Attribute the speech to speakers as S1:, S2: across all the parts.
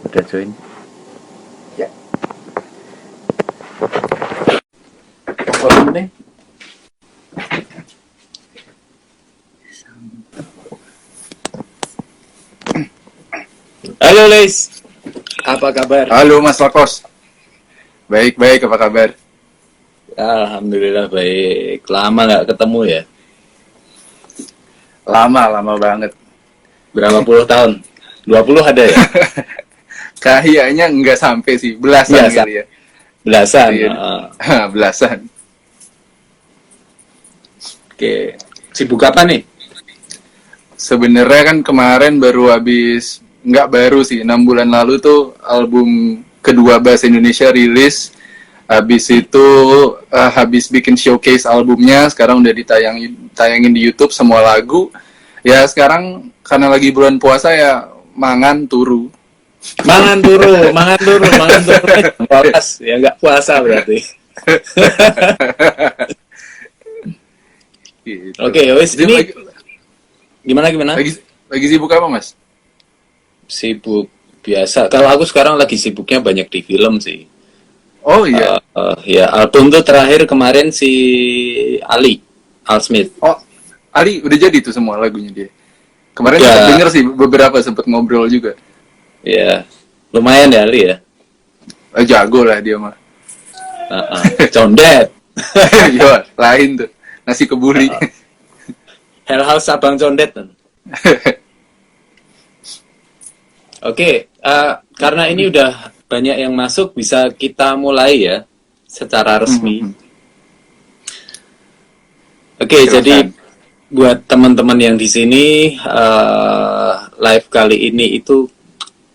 S1: Udah join?
S2: Ya.
S1: Apa nih? Halo Leis, apa kabar?
S2: Halo Mas Lakos. Baik, apa kabar?
S1: Alhamdulillah baik. Lama nggak ketemu ya?
S2: Lama banget.
S1: Berapa puluh tahun? 20 ada ya?
S2: Kayaknya nggak sampai sih, belasan
S1: Iya,
S2: kali ya.
S1: Belasan.
S2: Iya. Belasan.
S1: Oke. Sibuk apa nih?
S2: Sebenarnya kan kemarin baru habis, nggak baru sih, 6 bulan lalu tuh album kedua bahasa Indonesia rilis. Habis itu habis bikin showcase albumnya, sekarang udah ditayangin di YouTube semua lagu. Ya sekarang karena lagi bulan puasa ya mangan turu.
S1: Mangan turu. Puas ya, nggak puasa berarti.
S2: Gitu.
S1: Oke, wes
S2: Jadi
S1: ini
S2: lagi,
S1: gimana?
S2: lagi sibuk apa Mas?
S1: Sibuk biasa. Kalau aku sekarang lagi sibuknya banyak di film sih.
S2: Oh iya.
S1: Ya album tuh terakhir kemarin si Al Smith.
S2: Oh, Ali udah jadi tuh semua lagunya dia. Kemarin
S1: Udah.
S2: sempat denger sih beberapa, sempat ngobrol juga.
S1: Ya, lumayan ya Ali ya.
S2: Jago lah dia mah.
S1: Condet.
S2: Yo, lain tuh. Nasi kebuli.
S1: Hell House Abang Condet. Oke, karena ini udah banyak yang masuk, bisa kita mulai ya secara resmi. Oke,
S2: Silakan.
S1: jadi buat teman-teman yang di sini, live kali ini itu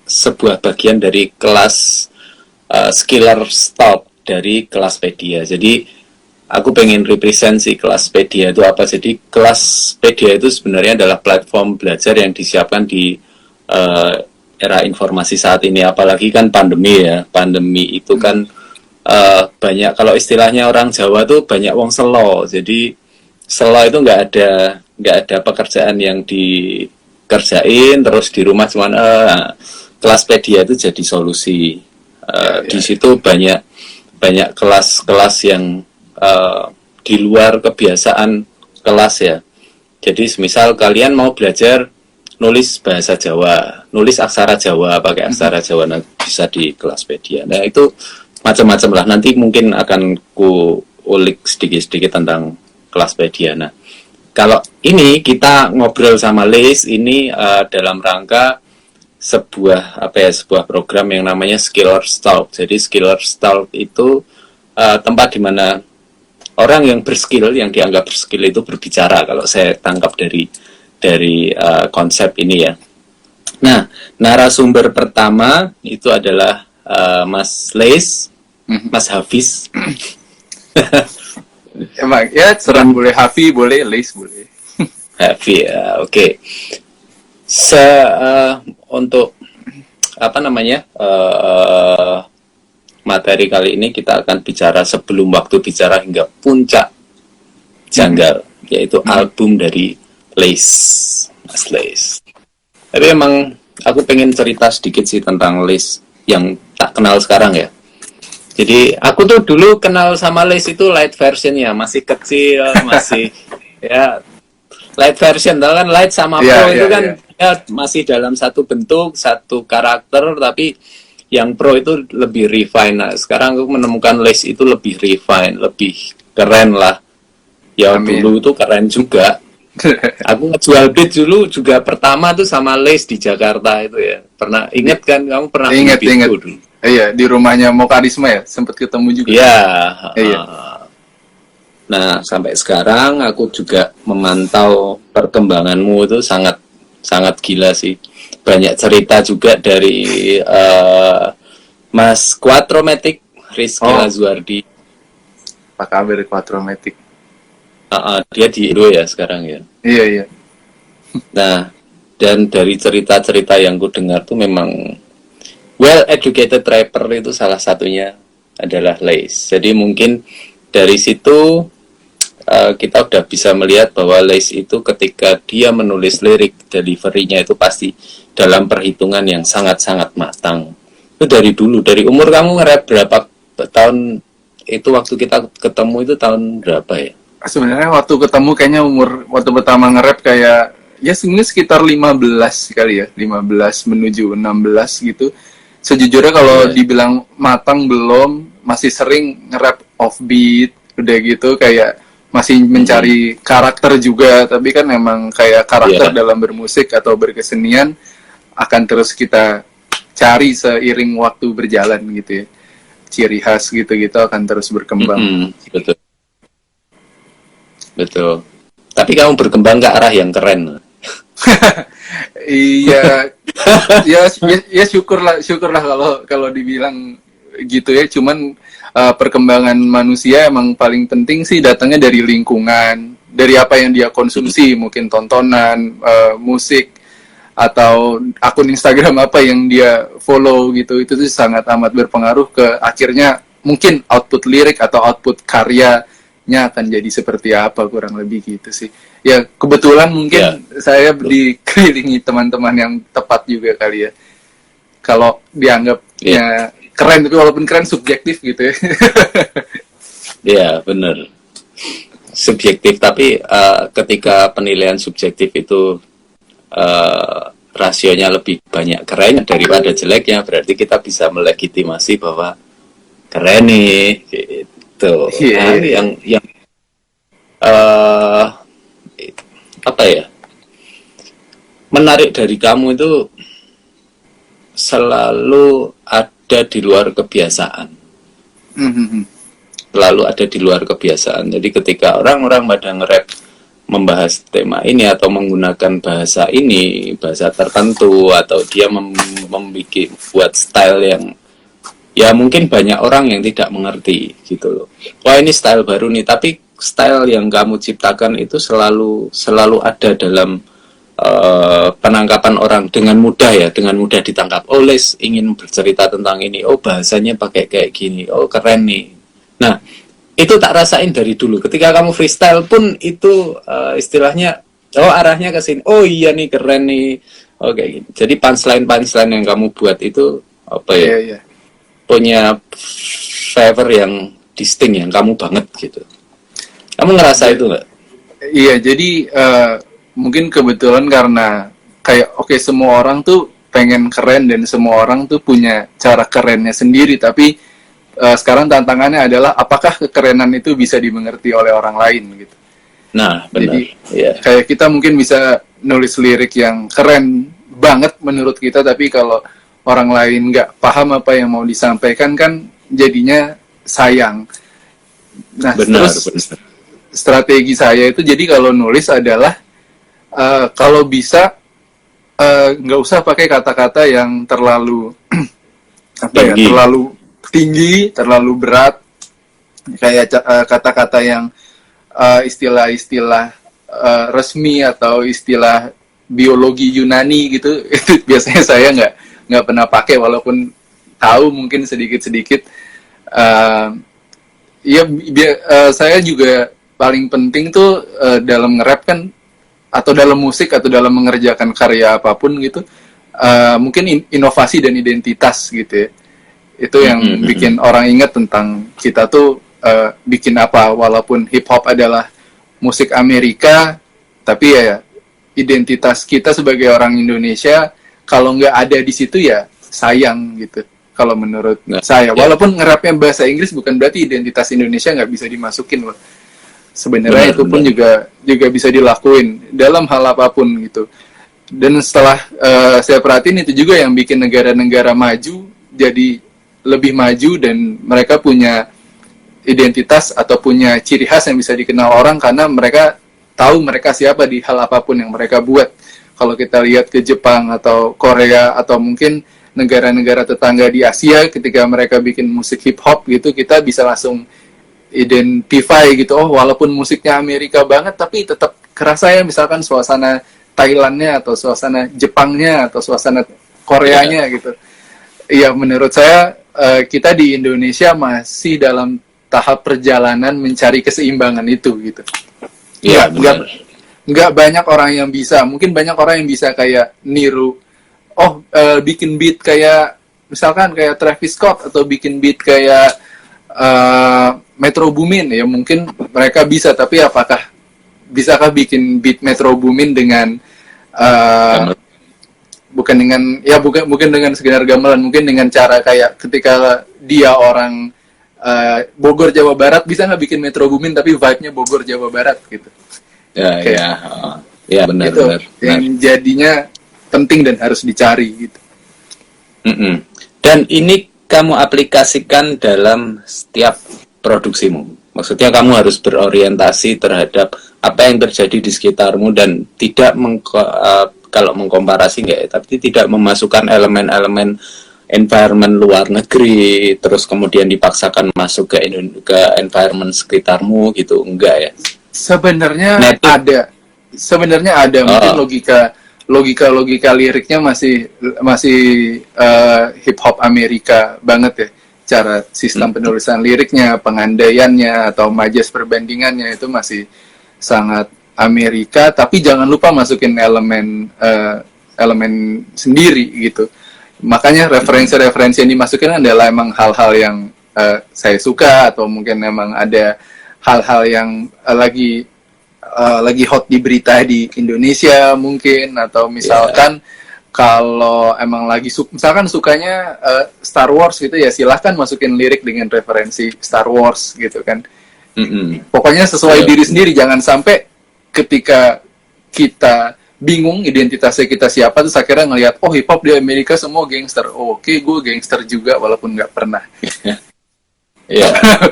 S1: sebuah bagian dari kelas Skiller Talk dari Kelaspedia. Jadi aku pengen represent si Kelaspedia itu apa. Jadi Kelaspedia itu sebenarnya adalah platform belajar yang disiapkan di era informasi saat ini, apalagi kan pandemi ya. Pandemi itu kan banyak, kalau istilahnya orang Jawa tuh banyak wong selo. Jadi selo itu nggak ada pekerjaan yang dikerjain, terus di rumah cuman Kelaspedia itu jadi solusi. Di situ banyak kelas-kelas yang di luar kebiasaan kelas ya. Jadi misal kalian mau belajar nulis bahasa Jawa, nulis aksara Jawa, pakai aksara Jawa, nah, bisa di Kelaspedia. Nah itu macam-macam lah. Nanti mungkin akan ku ulik sedikit-sedikit tentang Kelaspedia. Nah kalau ini kita ngobrol sama Leis ini dalam rangka sebuah program yang namanya Skillers Talk. Jadi Skillers Talk itu tempat di mana orang yang berskill, yang dianggap berskill itu berbicara. Kalau saya tangkap dari konsep ini ya. Nah, narasumber pertama itu adalah Mas Leis, Mas Hafiz.
S2: Emang ya serang boleh, Hafi boleh, Leis boleh.
S1: Hafiz ya, oke. Untuk materi kali ini kita akan bicara sebelum waktu bicara hingga puncak janggal, yaitu album dari Leis, Mas Leis. Tapi emang aku pengen cerita sedikit sih tentang Leis yang tak kenal sekarang ya. Jadi aku tuh dulu kenal sama Leis itu light versionnya, masih kecil, masih ya light version, kan light sama pro itu kan ya masih dalam satu bentuk, satu karakter, tapi yang pro itu lebih refine. Nah, sekarang aku menemukan Leis itu lebih refine, lebih keren lah. Ya Amin. Dulu itu keren juga. Aku ngejual beat dulu juga pertama tuh sama Leis di Jakarta itu ya. Pernah inget kan, kamu pernah
S2: inget
S1: dulu?
S2: Iya, di rumahnya Mokarisma ya, sempat ketemu juga.
S1: Iya.
S2: Iya.
S1: Nah, sampai sekarang aku juga memantau perkembanganmu itu sangat gila sih. Banyak cerita juga dari Mas Quattromatic, Rizky Lazuardi.
S2: Apa kabar Quattromatic?
S1: Dia di Indo ya sekarang ya.
S2: Iya.
S1: Nah, dan dari cerita-cerita yang ku dengar tuh memang well educated rapper itu salah satunya adalah Leis. Jadi mungkin dari situ kita udah bisa melihat bahwa Leis itu ketika dia menulis lirik, delivery-nya itu pasti dalam perhitungan yang sangat-sangat matang. Itu dari dulu, dari umur kamu nge-rap berapa tahun itu waktu kita ketemu itu tahun berapa ya?
S2: Sebenarnya waktu ketemu kayaknya waktu pertama nge-rap kayak ya sebenarnya sekitar 15 kali ya, 15 menuju 16 gitu. Sejujurnya kalau
S1: Iya.
S2: dibilang matang belum, masih sering nge-rap offbeat, udah gitu kayak masih mencari karakter juga, tapi kan memang kayak karakter
S1: Iya.
S2: dalam bermusik atau berkesenian akan terus kita cari seiring waktu berjalan gitu ya. Ciri khas gitu-gitu akan terus berkembang.
S1: Betul, betul. Tapi kamu berkembang ke arah yang keren.
S2: Iya, ya syukurlah kalau dibilang gitu ya. Cuman perkembangan manusia emang paling penting sih datangnya dari lingkungan, dari apa yang dia konsumsi, mungkin tontonan, musik atau akun Instagram apa yang dia follow gitu. Itu tuh sangat amat berpengaruh ke akhirnya mungkin output lirik atau output karyanya akan jadi seperti apa, kurang lebih gitu sih. Ya kebetulan
S1: Ya,
S2: mungkin saya dikelilingi teman-teman yang tepat juga kali ya. Kalau
S1: ya,
S2: dianggapnya keren, tapi walaupun keren subjektif gitu ya.
S1: ya, benar. Subjektif, tapi ketika penilaian subjektif itu rasionya lebih banyak keren daripada jeleknya, berarti kita bisa melegitimasi bahwa keren nih, gitu.
S2: Iya,
S1: Nah,
S2: iya, iya.
S1: yang eh apa ya, menarik dari kamu itu selalu ada di luar kebiasaan,
S2: Mhm.
S1: selalu ada di luar kebiasaan. Jadi ketika orang-orang pada nge-rap membahas tema ini atau menggunakan bahasa ini, bahasa tertentu, atau dia membuat buat style yang ya mungkin banyak orang yang tidak mengerti gitu loh. Wah, ini style baru nih, tapi style yang kamu ciptakan itu selalu ada dalam penangkapan orang dengan mudah ya, dengan mudah ditangkap. Oh, Les ingin bercerita tentang ini. Oh, bahasanya pakai kayak gini. Oh, keren nih. Nah, itu tak rasain dari dulu. Ketika kamu freestyle pun itu istilahnya, oh arahnya ke sini. Oh iya nih, keren nih. Oh kayak gini. Jadi punchline yang kamu buat itu apa ya?
S2: Iya, iya.
S1: Punya flavor yang distinct yang kamu banget gitu. Kamu ngerasa itu nggak?
S2: Iya, jadi mungkin kebetulan karena kayak oke, semua orang tuh pengen keren dan semua orang tuh punya cara kerennya sendiri, tapi sekarang tantangannya adalah apakah kekerenan itu bisa dimengerti oleh orang lain gitu.
S1: Nah, benar.
S2: Jadi
S1: Iya.
S2: kayak kita mungkin bisa nulis lirik yang keren banget menurut kita, tapi kalau orang lain nggak paham apa yang mau disampaikan kan jadinya sayang. Nah,
S1: Benar,
S2: terus
S1: benar.
S2: strategi saya itu jadi kalau nulis adalah kalau bisa nggak usah pakai kata-kata yang terlalu apa ya,
S1: Tinggi.
S2: terlalu tinggi, terlalu berat, kayak kata-kata yang istilah-istilah resmi atau istilah biologi Yunani gitu. Itu biasanya saya nggak pernah pakai, walaupun tahu mungkin sedikit-sedikit. Iya, saya juga paling penting tuh dalam nge-rap kan, atau dalam musik atau dalam mengerjakan karya apapun gitu, mungkin inovasi dan identitas gitu ya. Itu yang bikin orang ingat tentang kita tuh bikin apa, walaupun hip hop adalah musik Amerika, tapi ya identitas kita sebagai orang Indonesia kalau nggak ada di situ ya sayang gitu. Kalau menurut
S1: Nah,
S2: saya,
S1: ya,
S2: walaupun ngerapnya bahasa Inggris bukan berarti identitas Indonesia nggak bisa dimasukin loh. Sebenarnya
S1: benar,
S2: itu pun
S1: benar.
S2: juga bisa dilakuin dalam hal apapun gitu. Dan setelah saya perhatiin, itu juga yang bikin negara-negara maju jadi lebih maju, dan mereka punya identitas atau punya ciri khas yang bisa dikenal orang karena mereka tahu mereka siapa di hal apapun yang mereka buat. Kalau kita lihat ke Jepang atau Korea atau mungkin negara-negara tetangga di Asia, ketika mereka bikin musik hip hop gitu, kita bisa langsung identify gitu. Oh, walaupun musiknya Amerika banget tapi tetap kerasa ya, misalkan suasana Thailandnya atau suasana Jepangnya atau suasana Koreanya gitu. Iya, menurut saya kita di Indonesia masih dalam tahap perjalanan mencari keseimbangan itu gitu.
S1: Iya,
S2: Nggak
S1: benar.
S2: nggak banyak orang yang bisa. Mungkin banyak orang yang bisa kayak niru. Oh, bikin beat kayak misalkan kayak Travis Scott atau bikin beat kayak Metro Boomin, ya mungkin mereka bisa, tapi bisakah bikin beat Metro Boomin dengan bukan dengan sekedar gamelan, mungkin dengan cara kayak ketika dia orang Bogor Jawa Barat, bisa nggak bikin Metro Boomin tapi vibe-nya Bogor Jawa Barat gitu.
S1: Ya benar
S2: gitu,
S1: benar
S2: yang jadinya penting dan harus dicari gitu.
S1: Dan ini kamu aplikasikan dalam setiap produksimu. Maksudnya kamu harus berorientasi terhadap apa yang terjadi di sekitarmu dan tidak kalau mengkomparasi enggak ya, tapi tidak memasukkan elemen-elemen environment luar negeri terus kemudian dipaksakan masuk ke environment sekitarmu gitu, enggak ya?
S2: Sebenarnya ada mungkin logika liriknya masih hip hop Amerika banget ya, cara sistem penulisan liriknya, pengandaiannya atau majas perbandingannya itu masih sangat Amerika, tapi jangan lupa masukin elemen sendiri gitu. Makanya referensi yang dimasukin adalah emang hal-hal yang saya suka, atau mungkin emang ada hal-hal yang lagi hot di berita di Indonesia mungkin, atau misalkan kalau emang lagi misalkan sukanya Star Wars gitu ya, silahkan masukin lirik dengan referensi Star Wars gitu kan. Pokoknya sesuai diri sendiri, jangan sampai ketika kita bingung identitasnya kita siapa, terus akhirnya ngelihat hip hop di Amerika semua gangster, oke, gue gangster juga walaupun nggak pernah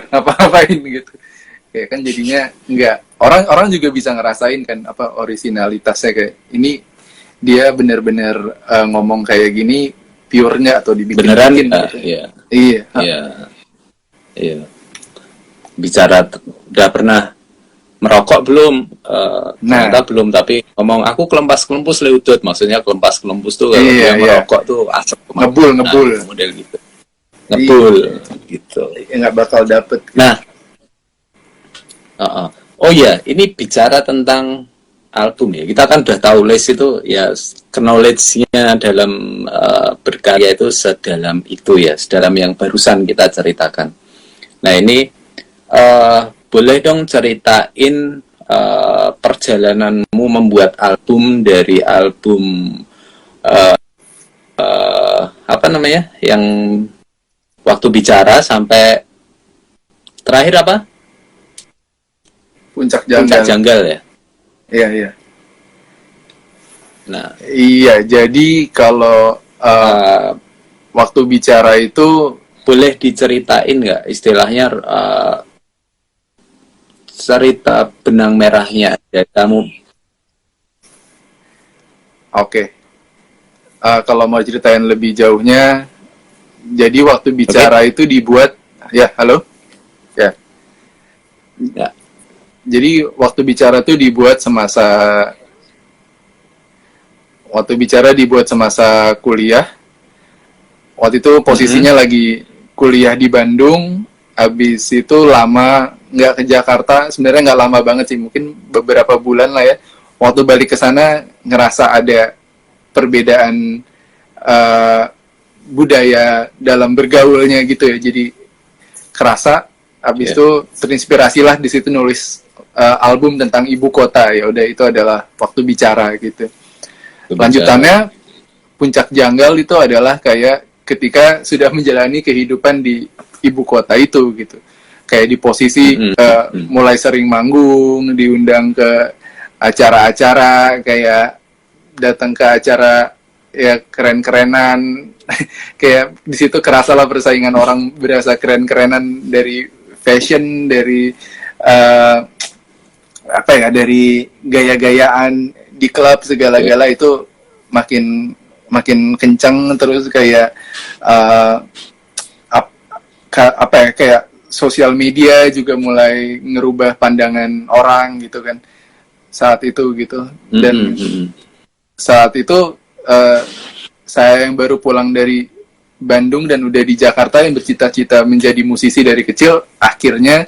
S2: apa-apain gitu. Kayak kan jadinya nggak, orang juga bisa ngerasain kan apa originalitasnya, kayak ini dia benar-benar ngomong kayak gini pure-nya atau dibikin
S1: beneran
S2: gitu.
S1: Iya. Bicara udah pernah merokok belum? Ternyata belum, tapi ngomong aku kelempas-kelempus leudut, maksudnya kelempas-kelempus tuh kalau dia merokok tuh asap
S2: ngebul
S1: model gitu. Ngebul gitu.
S2: Nggak bakal dapet.
S1: Nah, oh ya, ini bicara tentang album ya. Kita kan udah tahu Les itu ya, knowledge-nya dalam berkarya itu sedalam itu ya, sedalam yang barusan kita ceritakan. Nah ini boleh dong ceritain perjalananmu membuat album, dari album apa namanya yang Waktu Bicara sampai terakhir apa?
S2: Puncak
S1: Janggal ya?
S2: Iya.
S1: Nah,
S2: iya, jadi kalau Waktu Bicara itu
S1: boleh diceritain nggak istilahnya cerita benang merahnya ya kamu?
S2: Oke. Kalau mau ceritain lebih jauhnya, jadi Waktu Bicara itu dibuat, halo? Ya. Jadi Waktu Bicara itu dibuat semasa kuliah. Waktu itu posisinya lagi kuliah di Bandung, habis itu lama nggak ke Jakarta. Sebenarnya nggak lama banget sih, mungkin beberapa bulan lah ya. Waktu balik ke sana ngerasa ada perbedaan budaya dalam bergaulnya gitu ya. Jadi kerasa, habis itu terinspirasilah di situ nulis album tentang ibu kota. Ya udah, itu adalah Waktu Bicara gitu. Lanjutannya Puncak Janggal itu adalah kayak ketika sudah menjalani kehidupan di ibu kota itu gitu. Kayak di posisi mulai sering manggung, diundang ke acara-acara, kayak datang ke acara ya keren-kerenan. Kayak di situ kerasalah persaingan orang berasa keren-kerenan, dari fashion, dari dari gaya-gayaan di klub segala-gala itu makin kencang. Terus kayak kayak sosial media juga mulai ngerubah pandangan orang gitu kan saat itu gitu. Dan saat itu saya yang baru pulang dari Bandung dan udah di Jakarta, yang bercita-cita menjadi musisi dari kecil, akhirnya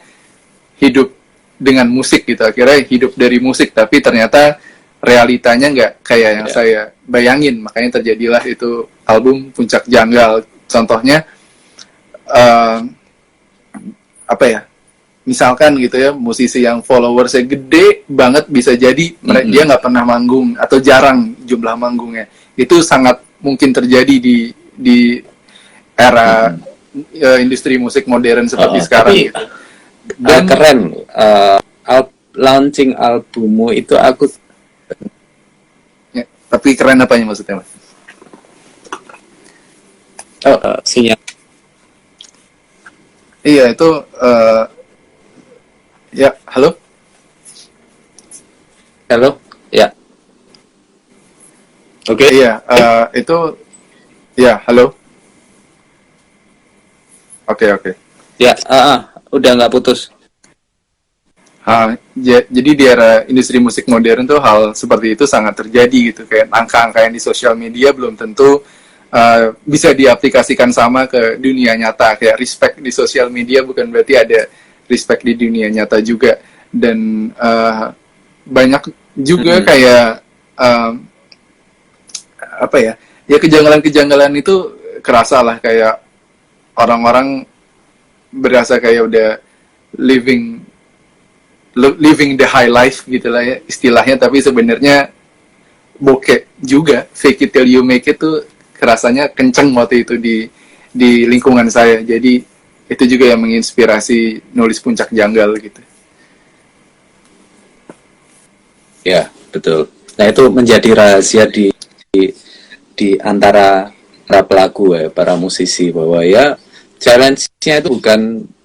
S2: hidup dengan musik gitu. Akhirnya hidup dari musik, tapi ternyata realitanya nggak kayak yang saya bayangin. Makanya terjadilah itu album Puncak Janggal. Contohnya apa ya? Misalkan gitu ya, musisi yang followersnya gede banget bisa jadi dia nggak pernah manggung atau jarang jumlah manggungnya. Itu sangat mungkin terjadi di era industri musik modern seperti sekarang.
S1: Tapi
S2: Gitu. Dan
S1: keren, launching albummu itu aku.
S2: ya, tapi keren apanya maksudnya, Mas?
S1: Sinyal.
S2: Iya itu ya halo.
S1: Halo, ya. Oke.
S2: Iya, itu ya, halo. Oke.
S1: Ya, udah nggak putus.
S2: Jadi di era industri musik modern tuh hal seperti itu sangat terjadi gitu. Kayak angka-angka yang di sosial media belum tentu bisa diaplikasikan sama ke dunia nyata. Kayak respect di sosial media bukan berarti ada respect di dunia nyata juga. Dan banyak juga kayak apa ya? Ya kejanggalan-kejanggalan itu kerasa lah, kayak orang-orang berasa kayak udah living the high life gitu lah ya istilahnya, tapi sebenarnya bokeh juga, fake it till you make it tuh kerasanya kenceng waktu itu di lingkungan saya. Jadi itu juga yang menginspirasi nulis Puncak Janggal gitu.
S1: Ya, betul. Nah, itu menjadi rahasia di antara para pelaku ya, para musisi, bahwa ya challenge-nya itu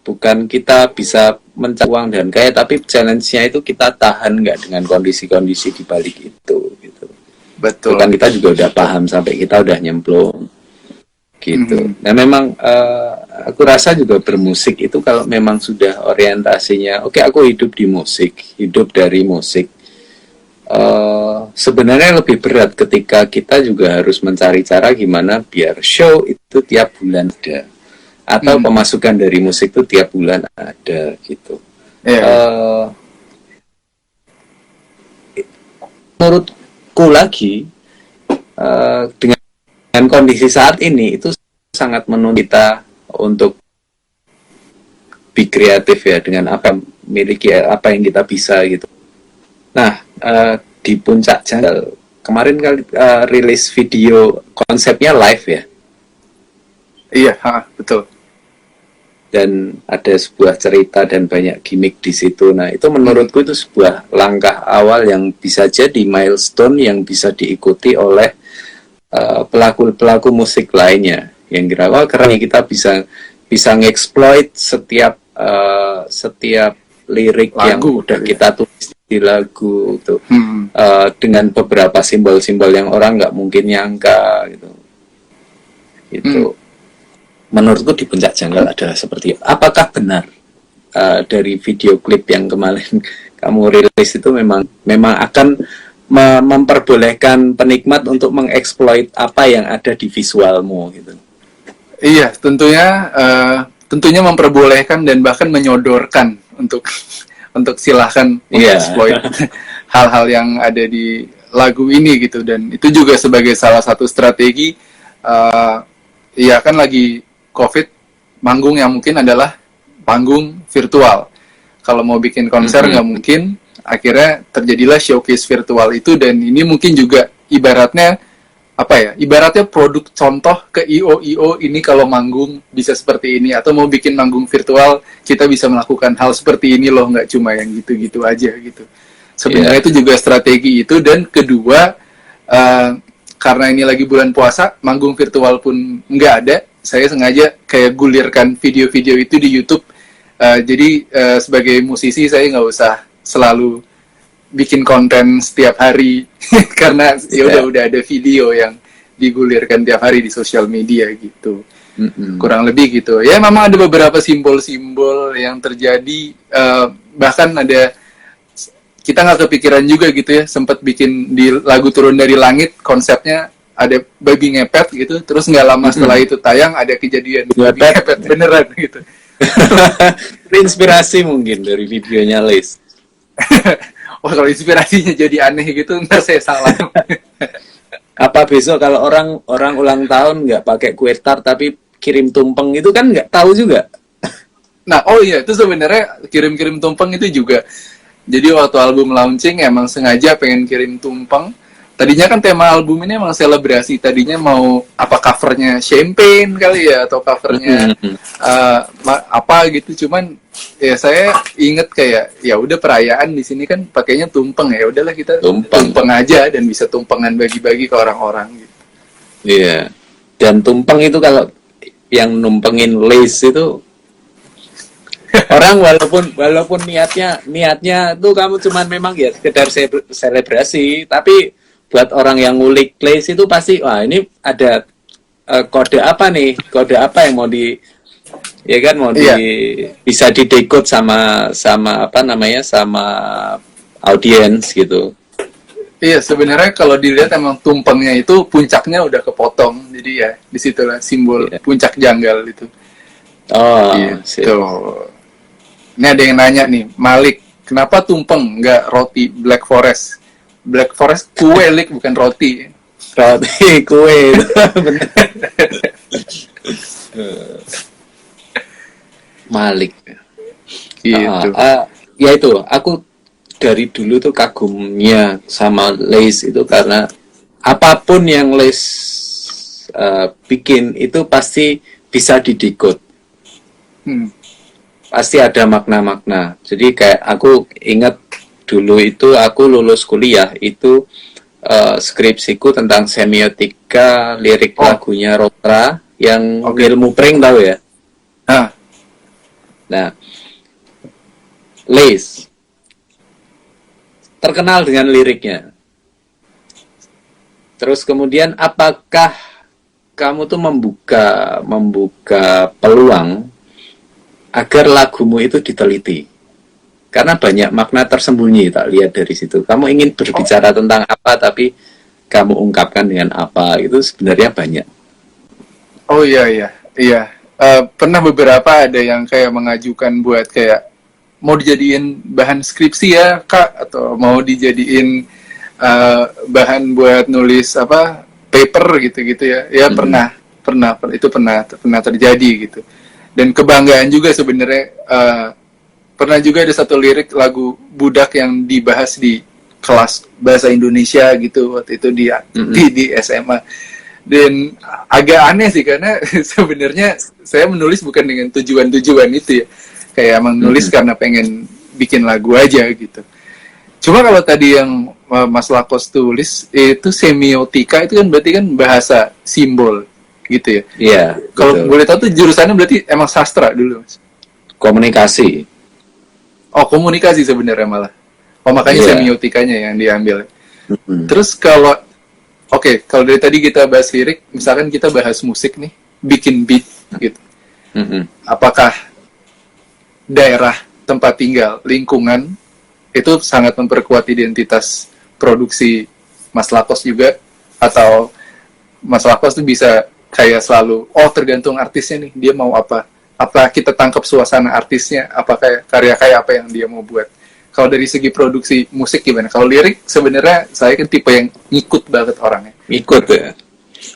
S1: bukan kita bisa mencari uang dan kaya, tapi challenge-nya itu kita tahan nggak dengan kondisi-kondisi di balik itu gitu.
S2: Betul.
S1: Bukan kita juga udah paham sampai kita udah nyemplung gitu. Nah, memang aku rasa juga bermusik itu kalau memang sudah orientasinya oke, aku hidup di musik, hidup dari musik, sebenarnya lebih berat ketika kita juga harus mencari cara gimana biar show itu tiap bulan ada, atau pemasukan dari musik itu tiap bulan ada gitu. Menurutku lagi dengan kondisi saat ini itu sangat menuntut kita untuk be kreatif ya, dengan apa miliki apa yang kita bisa gitu. Nah, di Puncak Janggal kemarin kali rilis video konsepnya live ya.
S2: Iya, betul.
S1: Dan ada sebuah cerita dan banyak gimmick di situ. Nah, itu menurutku itu sebuah langkah awal yang bisa jadi milestone yang bisa diikuti oleh pelaku-pelaku musik lainnya. Yang kira wah keren, kita bisa ngeksploit setiap lirik lagu yang udah kita tulis di lagu itu dengan beberapa simbol-simbol yang orang nggak mungkin nyangka gitu. Itu menurutku di Puncak Janggal adalah seperti itu. Apakah benar dari video klip yang kemarin kamu rilis itu memang akan memperbolehkan penikmat untuk mengeksploit apa yang ada di visualmu gitu?
S2: Iya, tentunya memperbolehkan dan bahkan menyodorkan untuk silahkan mengeksploit hal-hal yang ada di lagu ini gitu. Dan itu juga sebagai salah satu strategi. Ya kan lagi COVID, manggung yang mungkin adalah panggung virtual. Kalau mau bikin konser nggak mungkin, akhirnya terjadilah showcase virtual itu. Dan ini mungkin juga ibaratnya produk contoh ke IO ini, kalau manggung bisa seperti ini, atau mau bikin manggung virtual kita bisa melakukan hal seperti ini loh, nggak cuma yang gitu-gitu aja gitu. Sebenarnya itu juga strategi itu. Dan kedua, karena ini lagi bulan puasa, manggung virtual pun nggak ada, saya sengaja kayak gulirkan video-video itu di YouTube. Jadi sebagai musisi saya nggak usah selalu bikin konten setiap hari karena ya udah ada video yang digulirkan tiap hari di sosial media gitu. Kurang lebih gitu. Ya memang ada beberapa simbol-simbol yang terjadi, bahkan ada kita nggak kepikiran juga gitu ya, sempat bikin di lagu Turun Dari Langit konsepnya ada babi ngepet gitu, terus nggak lama setelah itu tayang ada kejadian babi ngepet beneran gitu.
S1: Inspirasi mungkin dari videonya Liz.
S2: Wah, kalau inspirasinya jadi aneh gitu, ntar saya salah.
S1: Apa besok kalau orang ulang tahun nggak pakai kue tart tapi kirim tumpeng itu kan nggak tahu juga.
S2: Nah, oh iya, itu sebenarnya kirim-kirim tumpeng itu juga. Jadi waktu album launching emang sengaja pengen kirim tumpeng. Tadinya kan tema album ini emang selebrasi. Tadinya mau apa covernya champagne kali ya, atau covernya apa gitu. Cuman ya saya inget kayak ya udah perayaan di sini kan pakainya tumpeng, ya udahlah kita tumpeng aja dan bisa tumpengan bagi-bagi ke orang-orang gitu.
S1: Iya. Dan tumpeng itu kalau yang numpengin lace itu orang walaupun niatnya tuh kamu cuman memang ya sekedar selebrasi, tapi buat orang yang ngulik lace itu pasti wah ini ada kode apa yang mau di ya kan mau di bisa didekode sama apa namanya sama audiens gitu.
S2: Iya, sebenarnya kalau dilihat emang tumpengnya itu puncaknya udah kepotong, jadi ya disitulah simbol puncak janggal itu.
S1: Oh,
S2: gitu. Ini ada yang nanya nih, Malik, kenapa tumpeng nggak roti Black Forest? Black Forest kue, Lik, bukan roti.
S1: Roti kue, bener. Malik.
S2: Gitu.
S1: Ya itu, aku dari dulu tuh kagumnya sama lace itu karena apapun yang lace bikin itu pasti bisa didekode. Pasti ada makna-makna. Jadi kayak aku ingat dulu itu aku lulus kuliah itu skripsiku tentang semiotika lirik lagunya Rotra yang ilmu pring tahu ya? Nah, Lace terkenal dengan liriknya. Terus kemudian apakah kamu tuh membuka peluang agar lagumu itu diteliti? Karena banyak makna tersembunyi tak lihat dari situ. Kamu ingin berbicara tentang apa tapi kamu ungkapkan dengan apa, itu sebenarnya banyak.
S2: Oh iya. Pernah beberapa ada yang kayak mengajukan buat kayak mau dijadiin bahan skripsi ya Kak, atau mau dijadiin bahan buat nulis apa paper gitu ya. Ya pernah itu pernah terjadi gitu. Dan kebanggaan juga sebenarnya. Pernah juga ada satu lirik lagu Budak yang dibahas di kelas bahasa Indonesia gitu waktu itu di SMA. Dan agak aneh sih karena sebenarnya saya menulis bukan dengan tujuan itu ya. Kayak emang nulis karena pengen bikin lagu aja gitu. Cuma kalau tadi yang Mas Lakos tulis itu semiotika, itu kan berarti kan bahasa simbol gitu ya.
S1: Iya.
S2: Kalau boleh tahu tuh jurusannya berarti emang sastra dulu, Mas.
S1: Komunikasi.
S2: Oh, komunikasi sebenarnya malah. Oh, makanya semiotikanya yang diambil. Terus kalau kalau dari tadi kita bahas lirik, misalkan kita bahas musik nih, bikin beat gitu. Apakah daerah tempat tinggal, lingkungan itu sangat memperkuat identitas produksi Mas Lakos juga, atau Mas Lakos tuh bisa kayak selalu tergantung artisnya nih, dia mau apa kita tangkap suasana artisnya, apa kayak karya apa yang dia mau buat. Kalau dari segi produksi musik gimana? Kalau lirik sebenarnya saya kan tipe yang ngikut banget orangnya.
S1: Ngikut ya.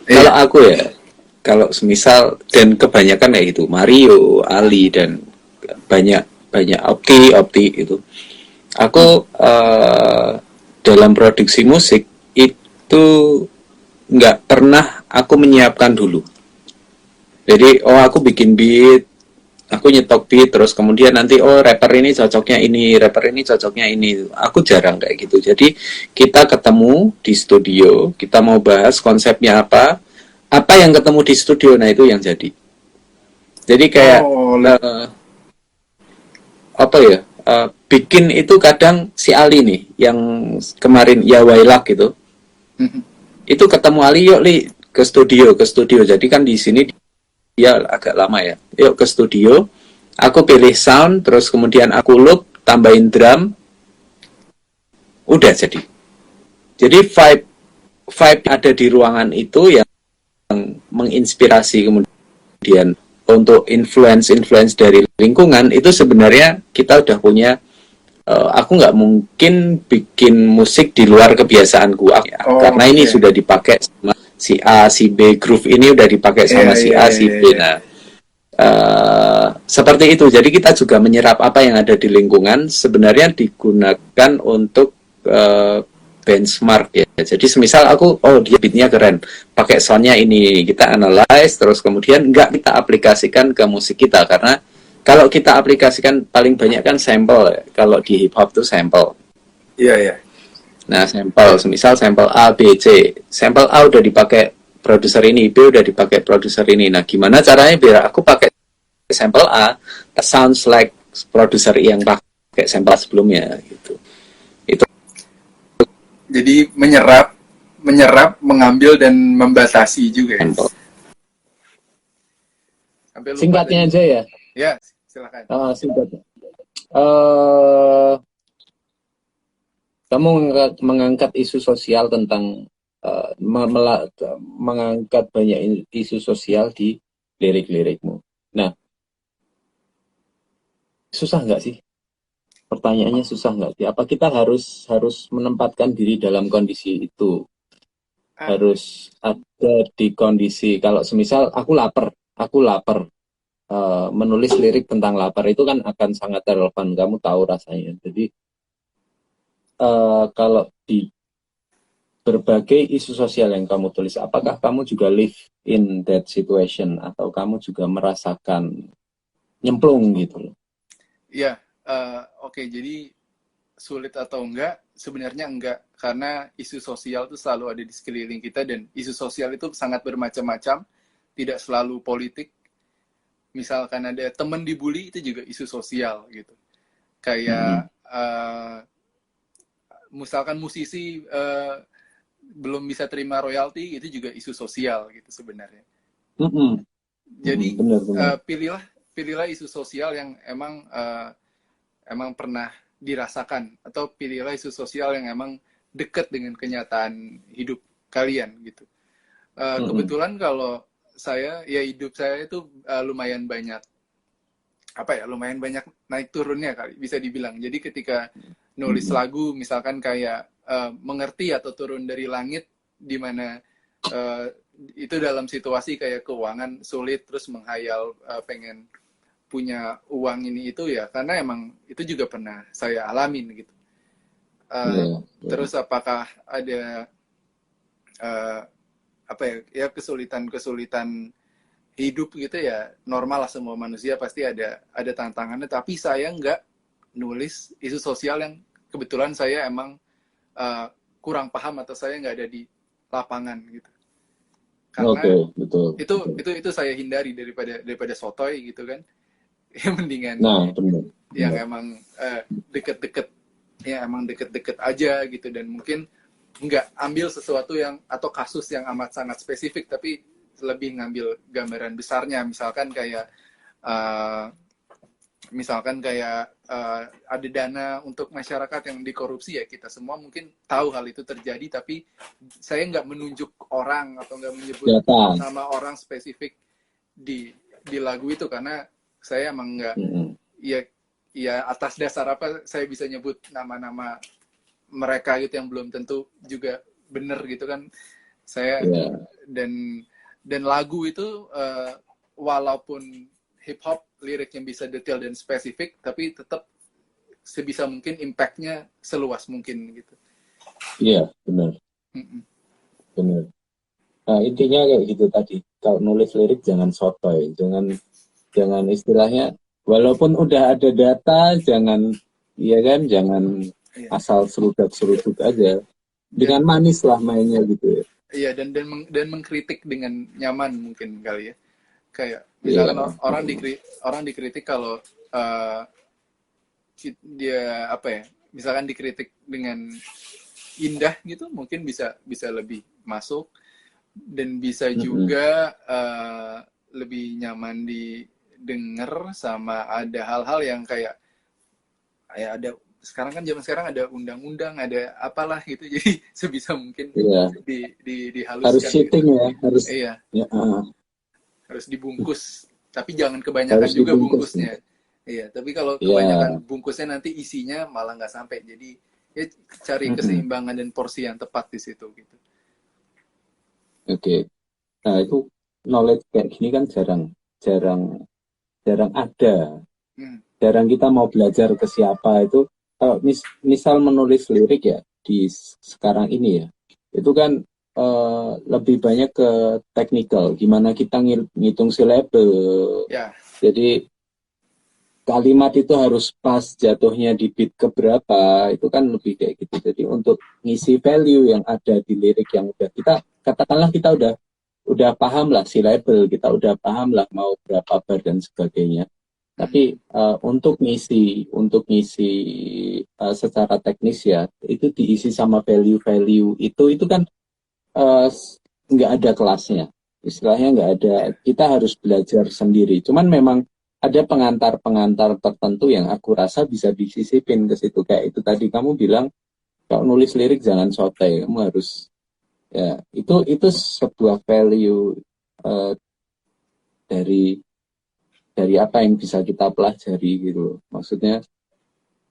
S1: Kalau aku ya, kalau semisal dan kebanyakan kayak gitu, Mario, Ali dan banyak Opti itu. Aku dalam produksi musik itu nggak pernah aku menyiapkan dulu. Jadi aku bikin beat, aku nyetok beat, terus kemudian nanti rapper ini cocoknya ini. Aku jarang kayak gitu. Jadi kita ketemu di studio, kita mau bahas konsepnya apa yang ketemu di studio, nah itu yang jadi. Jadi kayak bikin itu kadang si Ali nih yang kemarin ya Wailak gitu. Itu ketemu Ali, yuk Li ke studio. Jadi kan di sini dia agak lama ya. Yuk ke studio. Aku pilih sound, terus kemudian aku loop, tambahin drum. Udah jadi. Jadi vibe ada di ruangan itu yang menginspirasi kemudian untuk influence dari lingkungan itu sebenarnya kita udah punya. Aku nggak mungkin bikin musik di luar kebiasaanku karena ini sudah dipakai si A, si B, groove ini udah dipakai
S2: Iya,
S1: sama si
S2: iya,
S1: A,
S2: iya,
S1: si
S2: iya,
S1: B.
S2: iya.
S1: Nah, seperti itu. Jadi kita juga menyerap apa yang ada di lingkungan sebenarnya digunakan untuk benchmark ya. Jadi semisal aku, oh dia beatnya keren, pakai soundnya ini, kita analyze terus kemudian nggak kita aplikasikan ke musik kita karena kalau kita aplikasikan paling banyak kan sampel ya. Kalau di hip hop tuh sampel.
S2: Iya, iya.
S1: Nah, sampel, semisal sampel A, B, C. Sampel A udah dipakai produser ini, B udah dipakai produser ini. Nah, gimana caranya biar aku pakai sampel A, sounds like produser yang pakai sampel sebelumnya gitu. Itu
S2: Jadi menyerap, mengambil dan membatasi juga ya.
S1: sampel.
S2: Sampai lupa
S3: Singkatnya
S2: tadi.
S3: aja ya.
S2: Ya, silakan.
S3: Singkatnya. Eh, Kamu mengangkat isu sosial tentang mengangkat banyak isu sosial di lirik-lirikmu. Nah, susah nggak sih? Pertanyaannya susah nggak sih? Apa kita harus menempatkan diri dalam kondisi itu?
S2: Ah,
S3: Harus ada di kondisi kalau semisal aku lapar, menulis lirik tentang lapar itu kan akan sangat relevan. Kamu tahu rasanya. Jadi kalau di berbagai isu sosial yang kamu tulis, apakah kamu juga live in that situation atau kamu juga merasakan nyemplung gitu loh?
S2: ya, oke. Jadi sulit atau enggak? Sebenarnya enggak, karena isu sosial itu selalu ada di sekeliling kita dan isu sosial itu sangat bermacam-macam, tidak selalu politik. Misalkan ada teman dibully itu juga isu sosial gitu. Kayak misalkan musisi belum bisa terima royalti itu juga isu sosial gitu sebenarnya. Jadi
S3: Benar-benar.
S2: pilihlah isu sosial yang emang pernah dirasakan, atau pilihlah isu sosial yang emang dekat dengan kenyataan hidup kalian gitu. Kebetulan kalau saya ya hidup saya itu lumayan banyak naik turunnya kali bisa dibilang. Jadi ketika nulis lagu misalkan kayak mengerti atau turun dari langit, di mana itu dalam situasi kayak keuangan sulit, terus menghayal pengen punya uang ini itu ya karena emang itu juga pernah saya alamin gitu. Terus apakah ada kesulitan hidup gitu ya, normal lah, semua manusia pasti ada tantangannya, tapi saya nggak nulis isu sosial yang kebetulan saya emang kurang paham atau saya nggak ada di lapangan gitu, karena
S3: Betul.
S2: itu saya hindari daripada sotoy gitu kan. Ya mendingan
S3: Nah, benar.
S2: yang emang deket-deket, ya emang deket-deket aja gitu, dan mungkin nggak ambil sesuatu yang atau kasus yang amat sangat spesifik, tapi lebih ngambil gambaran besarnya. Misalkan kayak ada dana untuk masyarakat yang dikorupsi, ya kita semua mungkin tahu hal itu terjadi, tapi saya nggak menunjuk orang atau nggak menyebut nama orang spesifik di lagu itu, karena saya emang nggak ya atas dasar apa saya bisa nyebut nama-nama mereka gitu yang belum tentu juga bener gitu kan. Saya dan lagu itu walaupun hip hop liriknya bisa detail dan spesifik, tapi tetap sebisa mungkin impactnya seluas mungkin gitu.
S3: Iya, benar. Benar. Nah, intinya kayak gitu tadi. Kalau nulis lirik jangan sotoy, jangan istilahnya, walaupun udah ada data, jangan asal seruduk aja. Dengan manis lah mainnya gitu ya.
S2: Iya, dan mengkritik dengan nyaman mungkin kali ya. Kayak misalkan orang dikritik kalau dia misalkan dikritik dengan indah gitu, mungkin bisa lebih masuk, dan bisa juga lebih nyaman didengar. Sama ada hal-hal yang kayak ada sekarang kan, zaman sekarang ada undang-undang, ada apalah gitu, jadi sebisa mungkin dihaluskan.
S3: Harus shitting gitu. Ya, harus.
S2: Iya.
S3: Ya,
S2: harus dibungkus, tapi jangan kebanyakan juga bungkusnya. Iya, tapi kalau kebanyakan bungkusnya nanti isinya malah nggak sampai. Jadi ya cari keseimbangan dan porsi yang tepat di situ gitu.
S3: Oke. Nah, itu knowledge kayak gini kan jarang jarang jarang ada.
S2: Hmm.
S3: Jarang kita mau belajar ke siapa itu. Kalau misal menulis lirik ya di sekarang ini ya, itu kan lebih banyak ke technical, gimana kita ngitung silabel.
S2: Ya,
S3: Jadi kalimat itu harus pas jatuhnya di beat keberapa, itu kan lebih kayak gitu. Jadi untuk ngisi value yang ada di lirik yang udah kita, katakanlah kita udah paham lah si label, kita udah paham lah mau berapa bar dan sebagainya. Tapi untuk ngisi secara teknis ya itu diisi sama value-value itu kan eh, nggak ada kelasnya. Istilahnya nggak ada.
S2: ya,
S3: Kita harus belajar sendiri. Cuman memang ada pengantar-pengantar tertentu yang aku rasa bisa disisipin ke situ. Kayak itu tadi kamu bilang kalau nulis lirik jangan sotoy. Kamu harus ya itu sebuah value eh, dari apa yang bisa kita pelajari gitu loh. Maksudnya,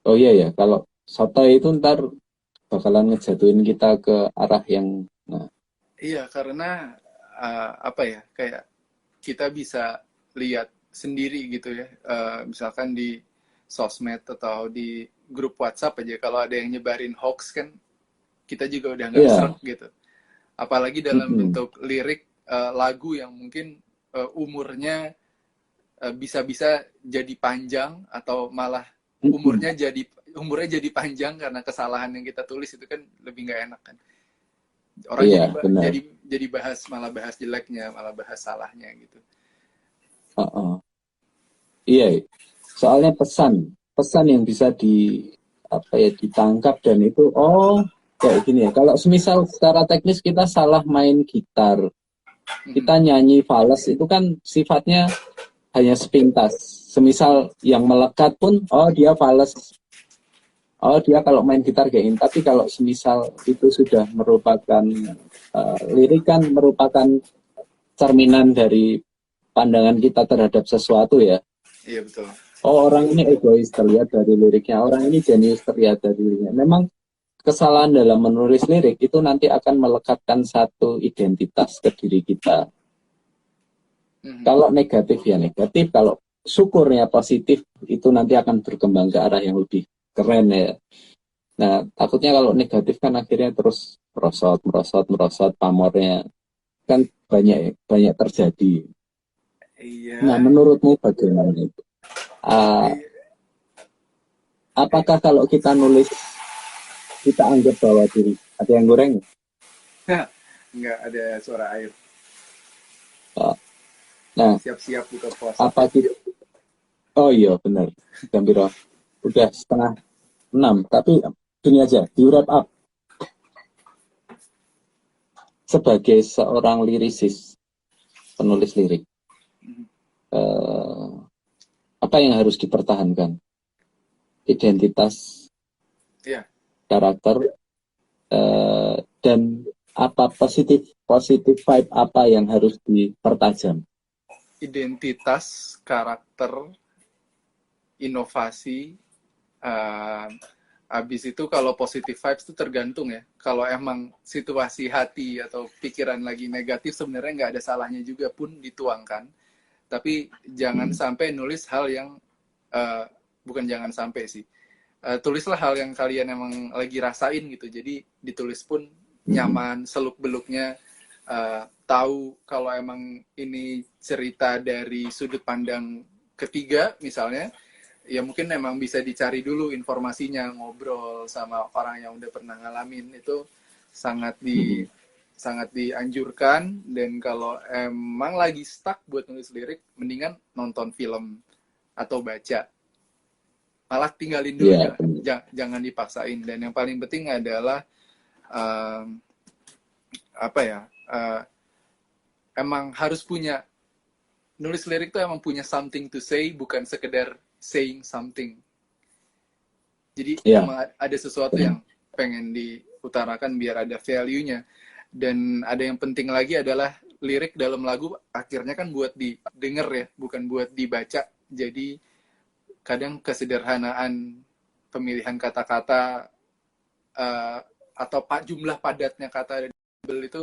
S3: oh iya ya, kalau sotoy itu ntar bakalan ngejatuhin kita ke arah yang, nah,
S2: iya, karena apa ya, kayak kita bisa lihat sendiri gitu ya. Misalkan di sosmed atau di grup WhatsApp aja, kalau ada yang nyebarin hoax kan, kita juga udah nggak
S3: iya,
S2: srek gitu. Apalagi dalam
S3: mm-mm,
S2: bentuk lirik lagu yang mungkin umurnya bisa-bisa jadi panjang atau malah
S3: mm-mm.
S2: umurnya jadi umurnya jadi panjang karena kesalahan yang kita tulis itu kan lebih nggak enak kan. Orang
S3: Iya,
S2: jadi
S3: benar.
S2: jadi malah bahas jeleknya, malah bahas salahnya gitu.
S3: Uh-uh. Iya, soalnya pesan, pesan yang bisa apa ya ditangkap dan itu, oh kayak gini ya. Kalau semisal secara teknis kita salah main gitar, kita
S2: Mhm.
S3: nyanyi fals itu kan sifatnya hanya sepintas. Semisal yang melekat pun, oh dia fals. Oh dia kalau main gitar kayak gini. Tapi kalau semisal itu sudah merupakan lirik kan merupakan cerminan dari pandangan kita terhadap sesuatu ya.
S2: Iya betul.
S3: Oh orang ini egois terlihat dari liriknya, orang ini jenius terlihat dari liriknya. Memang kesalahan dalam menulis lirik itu nanti akan melekatkan satu identitas ke diri kita.
S2: Mhm.
S3: Kalau negatif ya negatif, kalau syukurnya positif itu nanti akan berkembang ke arah yang lebih keren ya. Nah, takutnya kalau negatif kan akhirnya terus merosot, merosot, merosot, pamornya kan banyak banyak terjadi. Nah,
S2: Iya.
S3: menurutmu bagaimana itu? Uh,
S2: Iya.
S3: apakah kalau kita nulis kita anggap bahwa diri ada yang goreng?
S2: Nggak ada suara air.
S3: Uh, nah,
S2: Siap-siap buka puasa.
S3: apa kita? Oh iya benar, Gambiro. Udah setengah 6. Tapi gini aja, di wrap up sebagai seorang lirisis, penulis lirik,
S2: Mhm.
S3: uh, apa yang harus dipertahankan? Identitas,
S2: Iya.
S3: karakter, dan apa positif positif vibe apa yang harus dipertajam.
S2: Identitas, karakter, inovasi. eh, Habis itu kalau positive vibes itu tergantung ya. Kalau emang situasi hati atau pikiran lagi negatif sebenarnya nggak ada salahnya juga pun dituangkan. Tapi jangan
S3: Hmm.
S2: sampai nulis hal yang eh, bukan jangan sampai sih. Tulislah hal yang kalian emang lagi rasain gitu. Jadi ditulis pun
S3: Hmm.
S2: nyaman, seluk beluknya tahu kalau emang ini cerita dari sudut pandang ketiga misalnya, ya mungkin emang bisa dicari dulu informasinya, ngobrol sama orang yang udah pernah ngalamin itu sangat di
S3: Hmm.
S2: sangat dianjurkan. Dan kalau emang lagi stuck buat nulis lirik mendingan nonton film atau baca, malah tinggalin dulu,
S3: Ya,
S2: jangan jangan dipaksain. Dan yang paling penting adalah um, apa ya, emang harus punya, nulis lirik tuh emang punya something to say, bukan sekedar saying something. Jadi
S3: ya,
S2: emang ada sesuatu
S3: benar.
S2: yang pengen diutarakan biar ada value-nya. Dan ada yang penting lagi adalah lirik dalam lagu akhirnya kan buat didengar ya, bukan buat dibaca. Jadi kadang kesederhanaan pemilihan kata-kata atau jumlah padatnya kata itu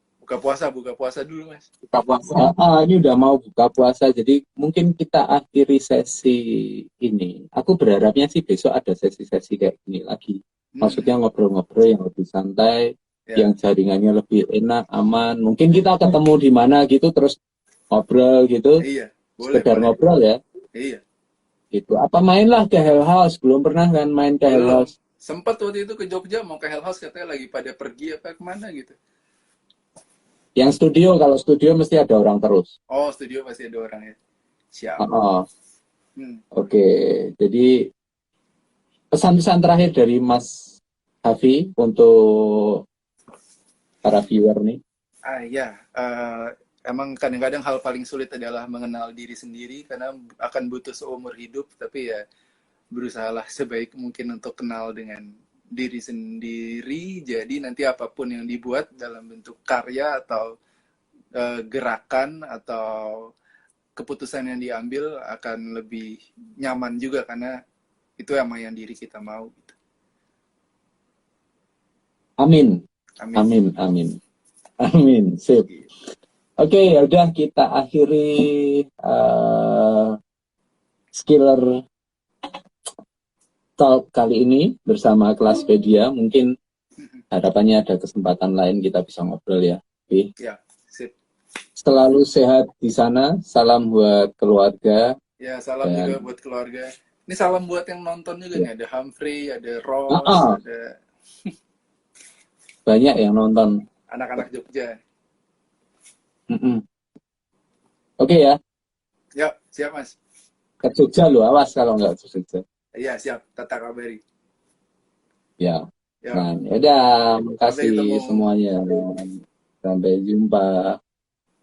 S2: buka puasa dulu Mas.
S3: Buka puasa. Ini udah mau buka puasa, jadi mungkin kita akhiri sesi ini. Aku berharapnya sih besok ada sesi-sesi kayak gini lagi. Maksudnya ngobrol-ngobrol yang lebih santai, yang jaringannya lebih enak, aman. Mungkin kita ketemu di mana gitu, terus ngobrol gitu.
S2: Iya, boleh,
S3: Sekedar
S2: boleh.
S3: ngobrol ya.
S2: Iya.
S3: Gitu. Apa mainlah ke Hell House? Belum pernah kan main ke Hell
S2: Belum.
S3: House?
S2: Sempat waktu itu ke Jogja mau ke Hell House, katanya lagi pada pergi apa kemana gitu.
S3: Yang studio, kalau studio mesti ada orang terus.
S2: Oh, studio masih ada orang ya. Siap. Oke,
S3: jadi pesan-pesan terakhir dari Mas Hafi untuk para viewer nih.
S2: Ya, emang kadang-kadang hal paling sulit adalah mengenal diri sendiri karena akan butuh seumur hidup, tapi ya berusahalah sebaik mungkin untuk kenal dengan diri sendiri. Jadi nanti apapun yang dibuat dalam bentuk karya atau gerakan atau keputusan yang diambil akan lebih nyaman juga karena itu emang yang diri kita mau gitu.
S3: Amin.
S2: Amin.
S3: Amin, amin. Amin. Sip. Oke, ya udah kita akhiri Skiller Talk kali ini bersama Kelaspedia. Mungkin harapannya ada kesempatan lain kita bisa ngobrol ya. Oke.
S2: Ya, sip.
S3: Selalu sehat di sana. Salam buat keluarga.
S2: Ya, salam juga buat keluarga. Ini salam buat yang nonton juga nih. Ada Humphrey, ada Ross, ada
S3: banyak yang nonton.
S2: Anak-anak Jogja.
S3: Oke ya.
S2: Ya, siap Mas.
S3: Ke Jogja lo, awas kalau nggak ke Jogja.
S2: Iya, siap. Tata kabari.
S3: Ya. Nah, yaudah, makasih semuanya. Sampai jumpa.